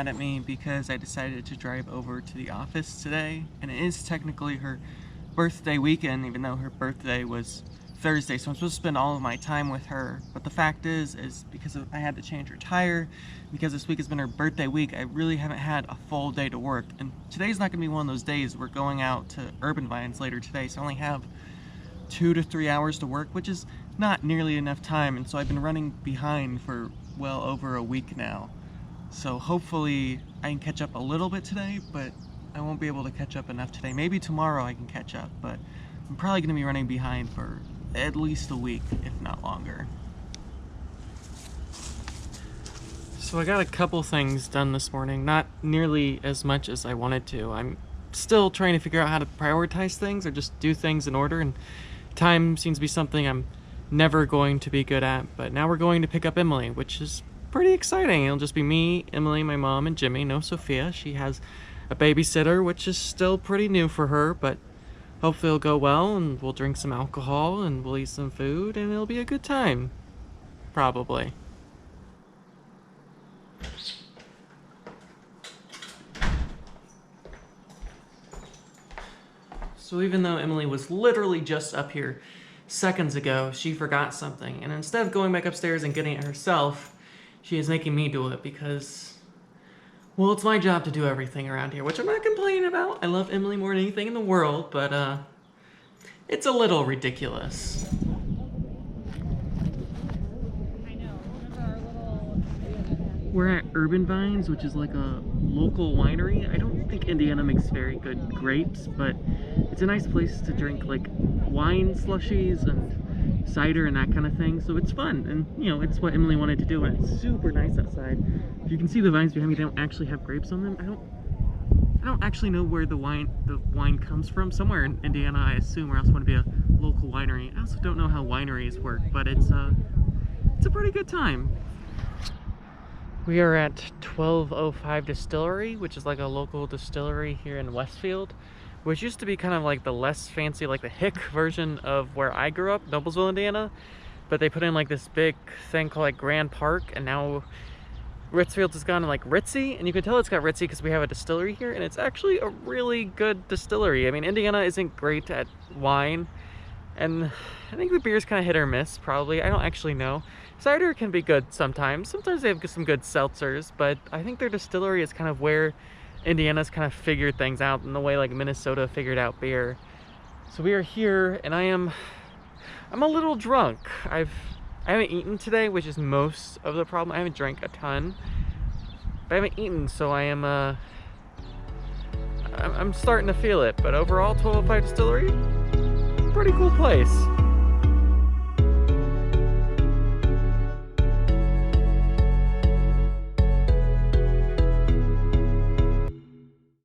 mad at me because I decided to drive over to the office today, and it is technically her birthday weekend, even though her birthday was Thursday, so I'm supposed to spend all of my time with her. But the fact is because I had to change her tire, because this week has been her birthday week, I really haven't had a full day to work. And today's not gonna be one of those days. We're going out to Urban Vines later today, so I only have 2 to 3 hours to work, which is not nearly enough time. And so I've been running behind for well over a week now. So hopefully I can catch up a little bit today, but I won't be able to catch up enough today. Maybe tomorrow I can catch up, but I'm probably gonna be running behind for at least a week, if not longer. So I got a couple things done this morning, not nearly as much as I wanted to. I'm still trying to figure out how to prioritize things or just do things in order, and time seems to be something I'm never going to be good at. But now we're going to pick up Emily, which is pretty exciting. It'll just be me, Emily, my mom, and Jimmy. No Sophia. She has a babysitter, which is still pretty new for her, but hopefully it'll go well, and we'll drink some alcohol, and we'll eat some food, and it'll be a good time. Probably. So even though Emily was literally just up here seconds ago, she forgot something. And instead of going back upstairs and getting it herself, she is making me do it because, well, it's my job to do everything around here, which I'm not complaining about. I love Emily more than anything in the world, but it's a little ridiculous. We're at Urban Vines, which is like a local winery. I don't think Indiana makes very good grapes, but it's a nice place to drink like wine slushies and cider and that kind of thing. So it's fun, and you know, it's what Emily wanted to do, and it's super nice outside. If you can see the vines behind me, they don't actually have grapes on them. I don't actually know where the wine comes from. Somewhere in Indiana, I assume, or else it would be a local winery. I also don't know how wineries work, but it's a pretty good time. We are at 1205 Distillery, which is like a local distillery here in Westfield, which used to be kind of like the less fancy, like the hick version of where I grew up, Noblesville, Indiana. But they put in like this big thing called like Grand Park, and now Ritzfield has gone like ritzy, and you can tell it's got ritzy because we have a distillery here, and it's actually a really good distillery. I mean, Indiana isn't great at wine, and I think the beer's kind of hit or miss, probably. I don't actually know. Cider can be good sometimes. Sometimes they have some good seltzers, but I think their distillery is kind of where Indiana's kind of figured things out in the way like Minnesota figured out beer. So we are here, and I'm a little drunk. I haven't eaten today, which is most of the problem. I haven't drank a ton, but I haven't eaten, so I am I'm starting to feel it. But overall, 1205 Distillery, pretty cool place.